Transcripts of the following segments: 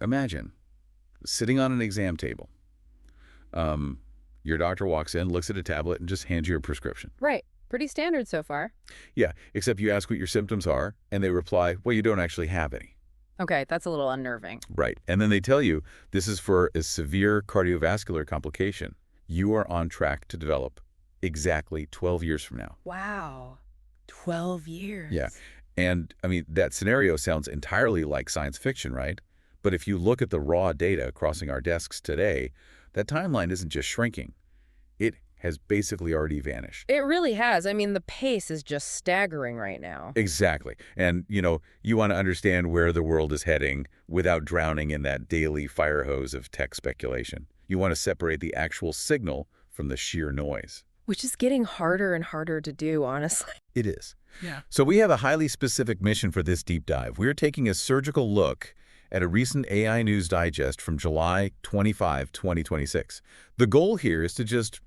imagine sitting on an exam table. Your doctor walks in, looks at a tablet, and just hands you a prescription. Right. Pretty standard so far. Yeah, except you ask what your symptoms are, and they reply, well, you don't actually have any. Okay, that's a little unnerving. Right. And then they tell you this is for a severe cardiovascular complication. You are on track to develop exactly 12 years from now. Wow. 12 years. Yeah. And, I mean, that scenario sounds entirely like science fiction, right? But if you look at the raw data crossing our desks today, that timeline isn't just shrinking. It has basically already vanished. It really has. I mean, the pace is just staggering right now. Exactly. And, you want to understand where the world is heading without drowning in that daily fire hose of tech speculation. You want to separate the actual signal from the sheer noise. Which is getting harder and harder to do, honestly. It is. Yeah. So we have a highly specific mission for this deep dive. We're taking a surgical look at a recent AI News Digest from July 25, 2026. The goal here is to just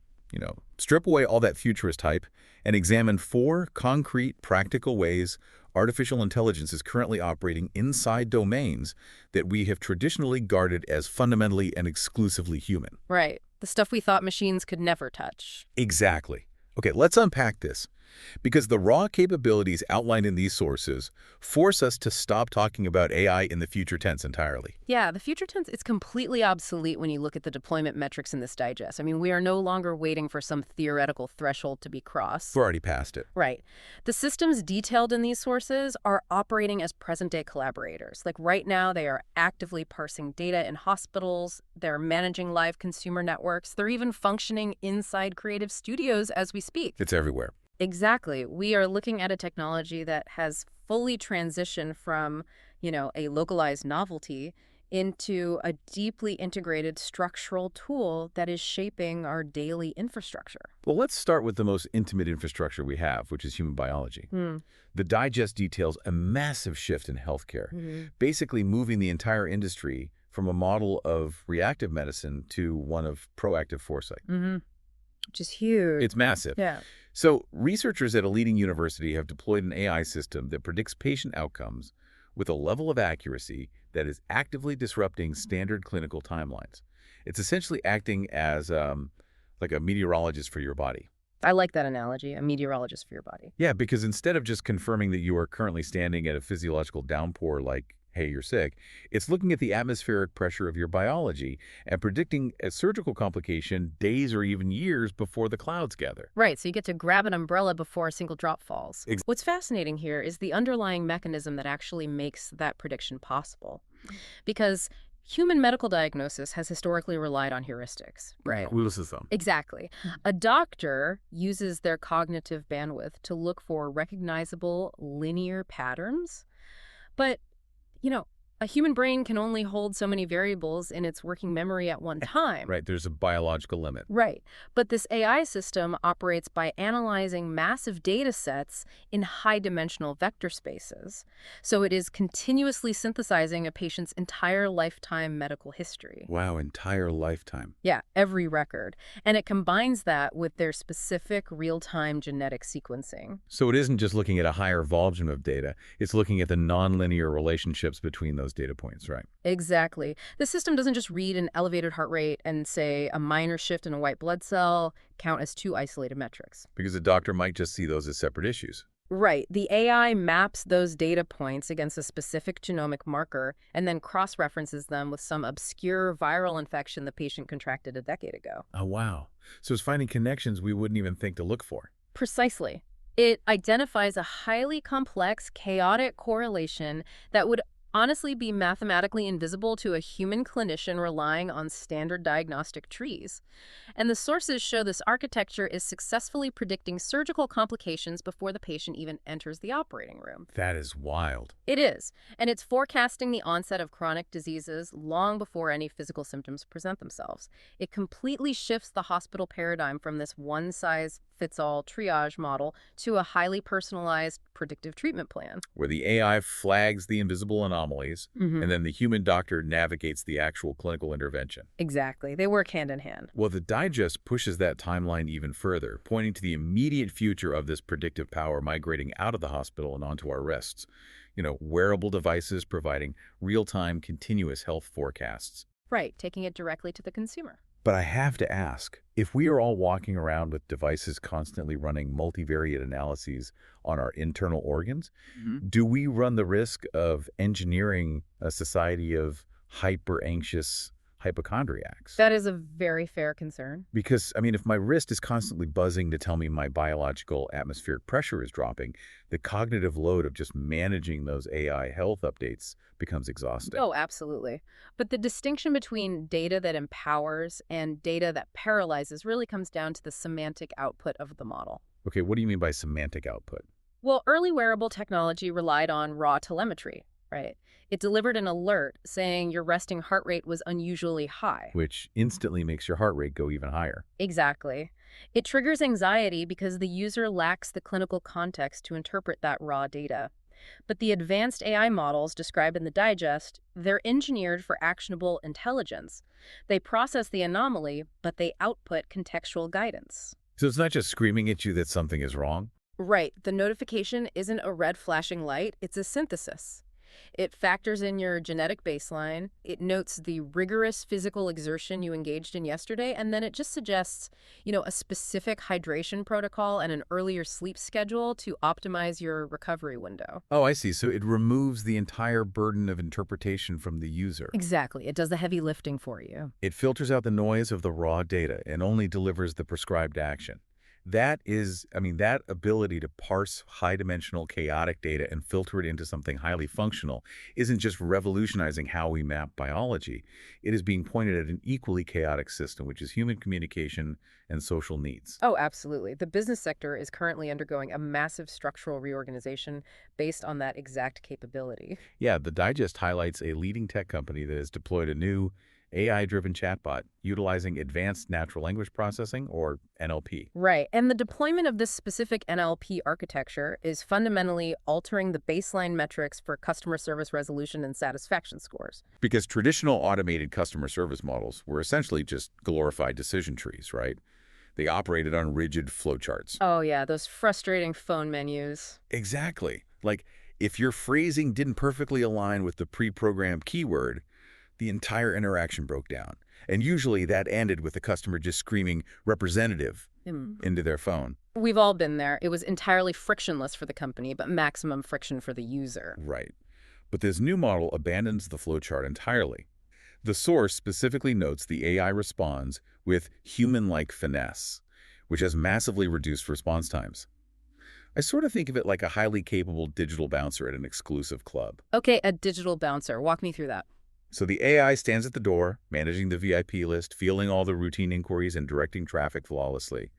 strip away all that futurist hype and examine 4 concrete, practical ways artificial intelligence is currently operating inside domains that we have traditionally guarded as fundamentally and exclusively human. Right. The stuff we thought machines could never touch. Exactly. Okay, let's unpack this. Because the raw capabilities outlined in these sources force us to stop talking about AI in the future tense entirely. Yeah, the future tense is completely obsolete when you look at the deployment metrics in this digest. I mean, we are no longer waiting for some theoretical threshold to be crossed. We're already past it. Right. The systems detailed in these sources are operating as present-day collaborators. Like right now, they are actively parsing data in hospitals. They're managing live consumer networks. They're even functioning inside creative studios as we speak. It's everywhere. Exactly. We are looking at a technology that has fully transitioned from, a localized novelty into a deeply integrated structural tool that is shaping our daily infrastructure. Well, let's start with the most intimate infrastructure we have, which is human biology. The digest details a massive shift in healthcare, basically moving the entire industry from a model of reactive medicine to one of proactive foresight. Which is huge. It's massive. Yeah. So researchers at a leading university have deployed an AI system that predicts patient outcomes with a level of accuracy that is actively disrupting standard clinical timelines. It's essentially acting as like a meteorologist for your body. I like that analogy, a meteorologist for your body. Yeah, because instead of just confirming that you are currently standing at a physiological downpour like, hey, you're sick, it's looking at the atmospheric pressure of your biology and predicting a surgical complication days or even years before the clouds gather. Right, so you get to grab an umbrella before a single drop falls. What's fascinating here is the underlying mechanism that actually makes that prediction possible. Because human medical diagnosis has historically relied on heuristics, right? Rule of thumb. Exactly. A doctor uses their cognitive bandwidth to look for recognizable linear patterns. But, a human brain can only hold so many variables in its working memory at one time. Right, there's a biological limit. Right. But this AI system operates by analyzing massive data sets in high-dimensional vector spaces. So it is continuously synthesizing a patient's entire lifetime medical history. Wow, entire lifetime. Yeah, every record. And it combines that with their specific real-time genetic sequencing. So it isn't just looking at a higher volume of data, it's looking at the nonlinear relationships between those data points, right? Exactly. The system doesn't just read an elevated heart rate and say a minor shift in a white blood cell count as 2 isolated metrics. Because a doctor might just see those as separate issues. Right. The AI maps those data points against a specific genomic marker and then cross-references them with some obscure viral infection the patient contracted a decade ago. Oh, wow. So it's finding connections we wouldn't even think to look for. Precisely. It identifies a highly complex, chaotic correlation that would honestly be mathematically invisible to a human clinician relying on standard diagnostic trees. And the sources show this architecture is successfully predicting surgical complications before the patient even enters the operating room. That is wild. It is. And it's forecasting the onset of chronic diseases long before any physical symptoms present themselves. It completely shifts the hospital paradigm from this one-size one-size-fits-all triage model to a highly personalized predictive treatment plan. Where the AI flags the invisible anomalies, Hmm. and then the human doctor navigates the actual clinical intervention. Exactly. They work hand in hand. Well, the digest pushes that timeline even further, pointing to the immediate future of this predictive power migrating out of the hospital and onto our wrists. Wearable devices providing real-time, continuous health forecasts. Right, taking it directly to the consumer. But I have to ask, if we are all walking around with devices constantly running multivariate analyses on our internal organs, do we run the risk of engineering a society of hyper-anxious hypochondriacs? That is a very fair concern. Because, I mean, if my wrist is constantly buzzing to tell me my biological atmospheric pressure is dropping, the cognitive load of just managing those AI health updates becomes exhausting. Oh, absolutely. But the distinction between data that empowers and data that paralyzes really comes down to the semantic output of the model. Okay, what do you mean by semantic output? Well, early wearable technology relied on raw telemetry, right? It delivered an alert saying your resting heart rate was unusually high. Which instantly makes your heart rate go even higher. Exactly. It triggers anxiety because the user lacks the clinical context to interpret that raw data. But the advanced AI models described in the digest, they're engineered for actionable intelligence. They process the anomaly, but they output contextual guidance. So it's not just screaming at you that something is wrong? Right, the notification isn't a red flashing light, it's a synthesis. It factors in your genetic baseline, it notes the rigorous physical exertion you engaged in yesterday, and then it just suggests, a specific hydration protocol and an earlier sleep schedule to optimize your recovery window. Oh, I see. So it removes the entire burden of interpretation from the user. Exactly, it does the heavy lifting for you. It filters out the noise of the raw data and only delivers the prescribed action. That ability to parse high-dimensional chaotic data and filter it into something highly functional isn't just revolutionizing how we map biology. It is being pointed at an equally chaotic system, which is human communication and social needs. Oh, absolutely. The business sector is currently undergoing a massive structural reorganization based on that exact capability. Yeah, the digest highlights a leading tech company that has deployed a new AI-driven chatbot utilizing advanced natural language processing, or NLP. Right. And the deployment of this specific NLP architecture is fundamentally altering the baseline metrics for customer service resolution and satisfaction scores. Because traditional automated customer service models were essentially just glorified decision trees, right? They operated on rigid flowcharts. Oh, yeah, those frustrating phone menus. Exactly. Like, if your phrasing didn't perfectly align with the pre-programmed keyword, the entire interaction broke down. And usually that ended with the customer just screaming "representative" into their phone. We've all been there. It was entirely frictionless for the company, but maximum friction for the user. Right. But this new model abandons the flowchart entirely. The source specifically notes the AI responds with human-like finesse, which has massively reduced response times. I sort of think of it like a highly capable digital bouncer at an exclusive club. Okay, a digital bouncer. Walk me through that. So the AI stands at the door, managing the VIP list, fielding all the routine inquiries, and directing traffic flawlessly.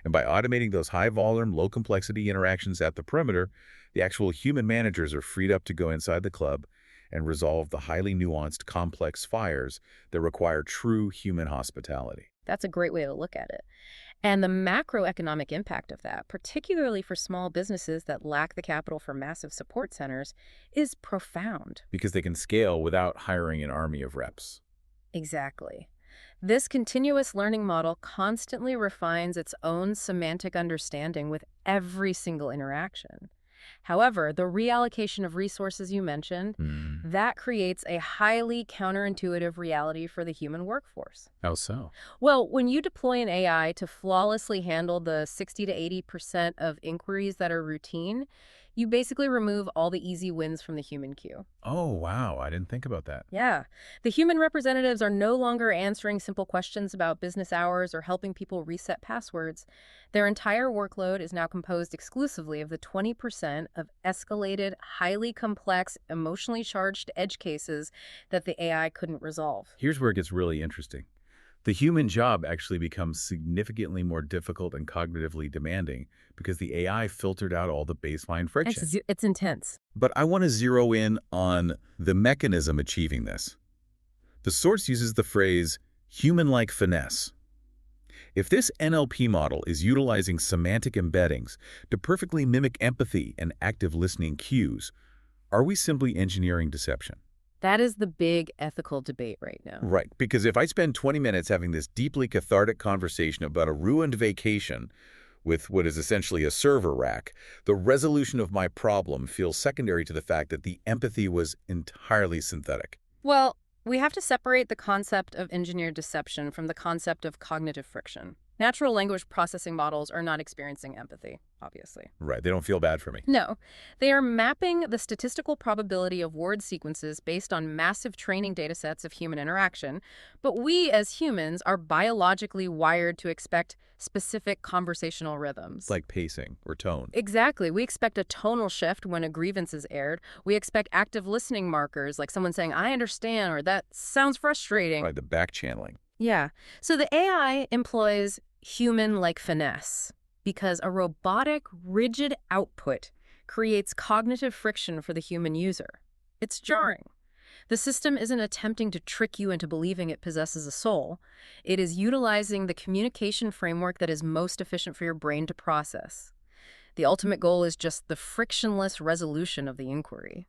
And by automating those high-volume, low-complexity interactions at the perimeter, the actual human managers are freed up to go inside the club and resolve the highly nuanced, complex fires that require true human hospitality. That's a great way to look at it. And the macroeconomic impact of that, particularly for small businesses that lack the capital for massive support centers, is profound. Because they can scale without hiring an army of reps. Exactly. This continuous learning model constantly refines its own semantic understanding with every single interaction. However, the reallocation of resources you mentioned, that creates a highly counterintuitive reality for the human workforce. How so? Well, when you deploy an AI to flawlessly handle the 60 to 80% of inquiries that are routine, you basically remove all the easy wins from the human queue. Oh, wow. I didn't think about that. Yeah. The human representatives are no longer answering simple questions about business hours or helping people reset passwords. Their entire workload is now composed exclusively of the 20% of escalated, highly complex, emotionally charged edge cases that the AI couldn't resolve. Here's where it gets really interesting. The human job actually becomes significantly more difficult and cognitively demanding because the AI filtered out all the baseline friction. It's intense. But I want to zero in on the mechanism achieving this. The source uses the phrase human-like finesse. If this NLP model is utilizing semantic embeddings to perfectly mimic empathy and active listening cues, are we simply engineering deception? That is the big ethical debate right now. Right, because if I spend 20 minutes having this deeply cathartic conversation about a ruined vacation with what is essentially a server rack, the resolution of my problem feels secondary to the fact that the empathy was entirely synthetic. Well, we have to separate the concept of engineered deception from the concept of cognitive friction. Natural language processing models are not experiencing empathy, obviously. Right, they don't feel bad for me. No, they are mapping the statistical probability of word sequences based on massive training datasets of human interaction, but we as humans are biologically wired to expect specific conversational rhythms. Like pacing or tone. Exactly. We expect a tonal shift when a grievance is aired. We expect active listening markers, like someone saying, I understand, or that sounds frustrating. Right, the back channeling. Yeah. So the AI employs human-like finesse because a robotic, rigid output creates cognitive friction for the human user. It's jarring. The system isn't attempting to trick you into believing it possesses a soul. It is utilizing the communication framework that is most efficient for your brain to process. The ultimate goal is just the frictionless resolution of the inquiry.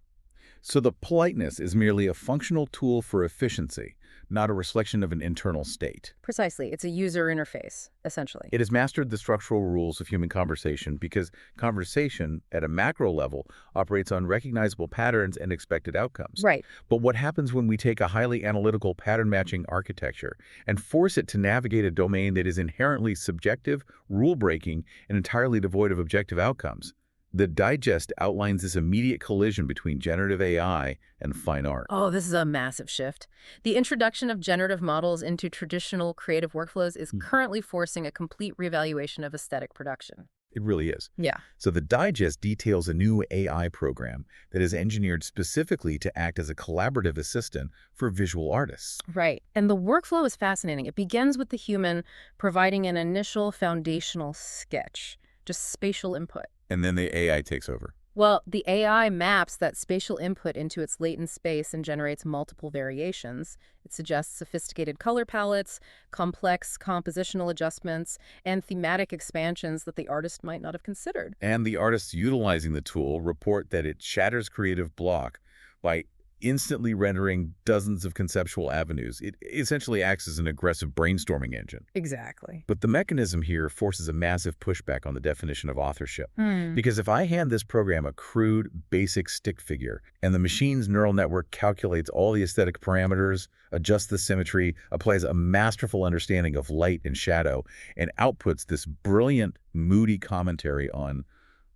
So the politeness is merely a functional tool for efficiency, not a reflection of an internal state. Precisely. It's a user interface, essentially. It has mastered the structural rules of human conversation because conversation, at a macro level, operates on recognizable patterns and expected outcomes. Right. But what happens when we take a highly analytical pattern-matching architecture and force it to navigate a domain that is inherently subjective, rule-breaking, and entirely devoid of objective outcomes? The digest outlines this immediate collision between generative AI and fine art. Oh, this is a massive shift. The introduction of generative models into traditional creative workflows is currently forcing a complete reevaluation of aesthetic production. It really is. Yeah. So the digest details a new AI program that is engineered specifically to act as a collaborative assistant for visual artists. Right. And the workflow is fascinating. It begins with the human providing an initial foundational sketch, just spatial input. And then the AI takes over. Well, the AI maps that spatial input into its latent space and generates multiple variations. It suggests sophisticated color palettes, complex compositional adjustments, and thematic expansions that the artist might not have considered. And the artists utilizing the tool report that it shatters creative block by instantly rendering dozens of conceptual avenues. It essentially acts as an aggressive brainstorming engine. Exactly. But the mechanism here forces a massive pushback on the definition of authorship. Because if I hand this program a crude, basic stick figure, and the machine's neural network calculates all the aesthetic parameters, adjusts the symmetry, applies a masterful understanding of light and shadow, and outputs this brilliant, moody commentary on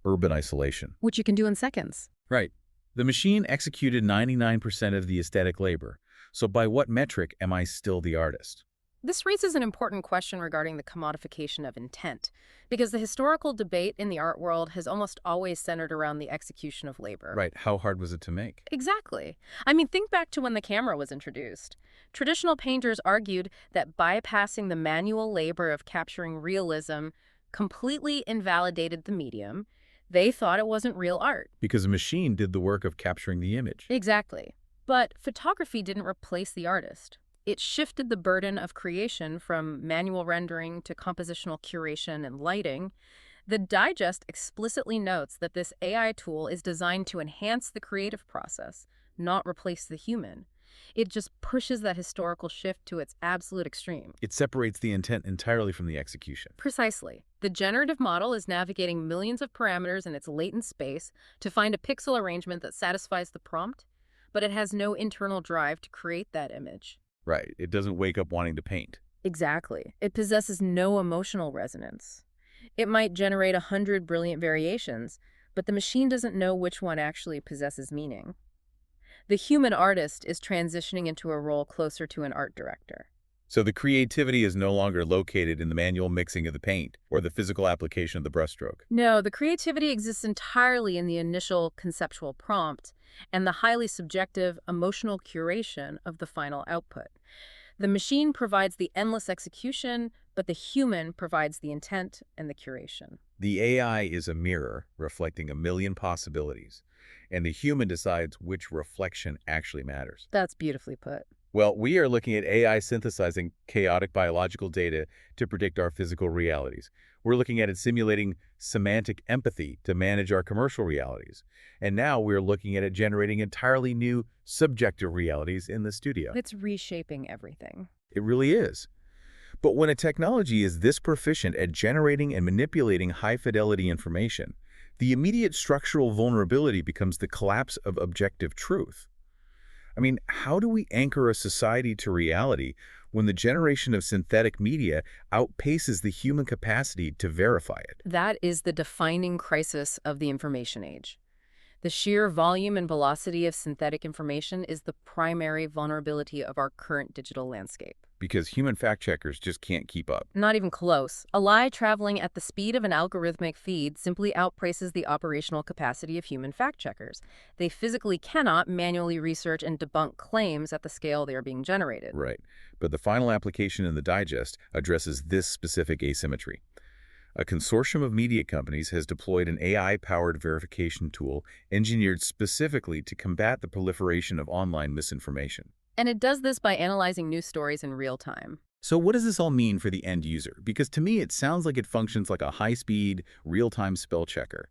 urban isolation. Which you can do in seconds. Right. The machine executed 99% of the aesthetic labor. So by what metric am I still the artist? This raises an important question regarding the commodification of intent, because the historical debate in the art world has almost always centered around the execution of labor. Right. How hard was it to make? Exactly. I mean, think back to when the camera was introduced. Traditional painters argued that bypassing the manual labor of capturing realism completely invalidated the medium. They thought it wasn't real art. Because a machine did the work of capturing the image. Exactly. But photography didn't replace the artist. It shifted the burden of creation from manual rendering to compositional curation and lighting. The digest explicitly notes that this AI tool is designed to enhance the creative process, not replace the human. It just pushes that historical shift to its absolute extreme. It separates the intent entirely from the execution. Precisely. The generative model is navigating millions of parameters in its latent space to find a pixel arrangement that satisfies the prompt, but it has no internal drive to create that image. Right. It doesn't wake up wanting to paint. Exactly. It possesses no emotional resonance. It might generate 100 brilliant variations, but the machine doesn't know which one actually possesses meaning. The human artist is transitioning into a role closer to an art director. So the creativity is no longer located in the manual mixing of the paint or the physical application of the brushstroke. No, the creativity exists entirely in the initial conceptual prompt and the highly subjective emotional curation of the final output. The machine provides the endless execution, but the human provides the intent and the curation. The AI is a mirror reflecting a million possibilities, and the human decides which reflection actually matters. That's beautifully put. Well, we are looking at AI synthesizing chaotic biological data to predict our physical realities. We're looking at it simulating semantic empathy to manage our commercial realities. And now we're looking at it generating entirely new subjective realities in the studio. It's reshaping everything. It really is. But when a technology is this proficient at generating and manipulating high-fidelity information, the immediate structural vulnerability becomes the collapse of objective truth. I mean, how do we anchor a society to reality when the generation of synthetic media outpaces the human capacity to verify it? That is the defining crisis of the information age. The sheer volume and velocity of synthetic information is the primary vulnerability of our current digital landscape. Because human fact-checkers just can't keep up. Not even close. A lie traveling at the speed of an algorithmic feed simply outpaces the operational capacity of human fact-checkers. They physically cannot manually research and debunk claims at the scale they are being generated. Right. But the final application in the digest addresses this specific asymmetry. A consortium of media companies has deployed an AI-powered verification tool engineered specifically to combat the proliferation of online misinformation. And it does this by analyzing news stories in real time. So what does this all mean for the end user? Because to me, it sounds like it functions like a high-speed, real-time spell checker.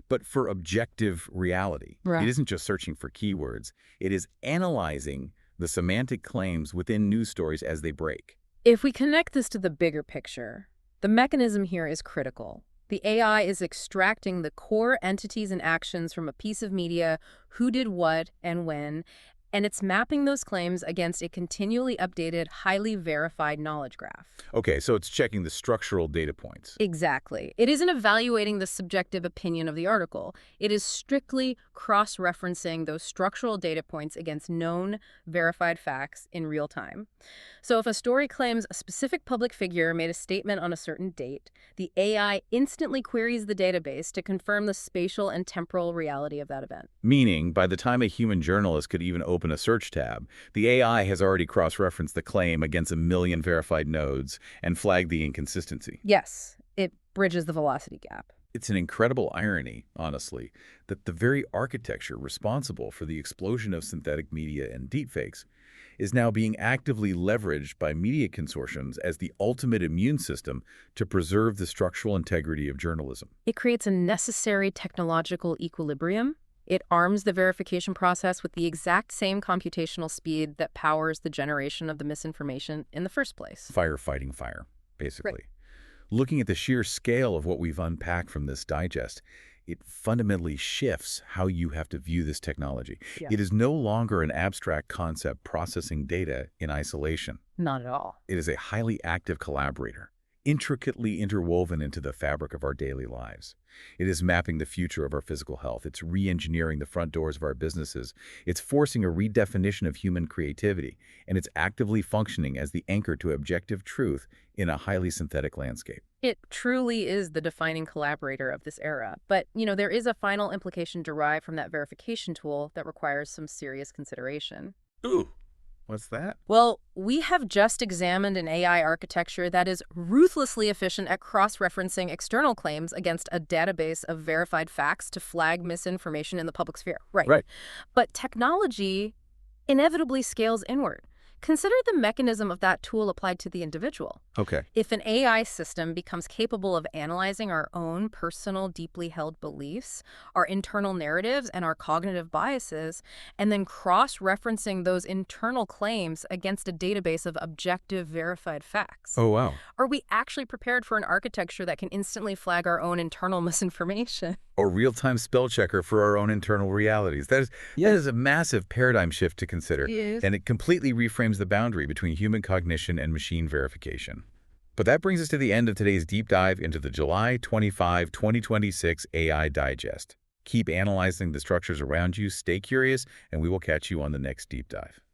But for objective reality, Right. it isn't just searching for keywords. It is analyzing the semantic claims within news stories as they break. If we connect this to the bigger picture, the mechanism here is critical. The AI is extracting the core entities and actions from a piece of media, who did what and when, and it's mapping those claims against a continually updated, highly verified knowledge graph. Okay, so it's checking the structural data points. Exactly. It isn't evaluating the subjective opinion of the article. It is strictly cross-referencing those structural data points against known, verified facts in real time. So if a story claims a specific public figure made a statement on a certain date, the AI instantly queries the database to confirm the spatial and temporal reality of that event. Meaning, by the time a human journalist could even open a search tab, the AI has already cross-referenced the claim against 1 million verified nodes and flagged the inconsistency. Yes, it bridges the velocity gap. It's an incredible irony, honestly, that the very architecture responsible for the explosion of synthetic media and deepfakes is now being actively leveraged by media consortiums as the ultimate immune system to preserve the structural integrity of journalism. It creates a necessary technological equilibrium. It arms the verification process with the exact same computational speed that powers the generation of the misinformation in the first place. Fire fighting fire, basically. Right. Looking at the sheer scale of what we've unpacked from this digest, it fundamentally shifts how you have to view this technology. Yeah. It is no longer an abstract concept processing data in isolation. Not at all. It is a highly active collaborator, intricately interwoven into the fabric of our daily lives. It is mapping the future of our physical health. It's re-engineering the front doors of our businesses. It's forcing a redefinition of human creativity, and it's actively functioning as the anchor to objective truth in a highly synthetic landscape. It truly is the defining collaborator of this era. But, there is a final implication derived from that verification tool that requires some serious consideration. Ooh, what's that? Well, we have just examined an AI architecture that is ruthlessly efficient at cross-referencing external claims against a database of verified facts to flag misinformation in the public sphere. Right. But technology inevitably scales inward. Consider the mechanism of that tool applied to the individual. Okay. If an AI system becomes capable of analyzing our own personal, deeply held beliefs, our internal narratives, and our cognitive biases, and then cross-referencing those internal claims against a database of objective, verified facts, Oh, wow. are we actually prepared for an architecture that can instantly flag our own internal misinformation? Or real-time spell checker for our own internal realities. That is a massive paradigm shift to consider, Yes. and it completely reframes the boundary between human cognition and machine verification. But that brings us to the end of today's deep dive into the July 25, 2026 AI Digest. Keep analyzing the structures around you, stay curious, and we will catch you on the next deep dive.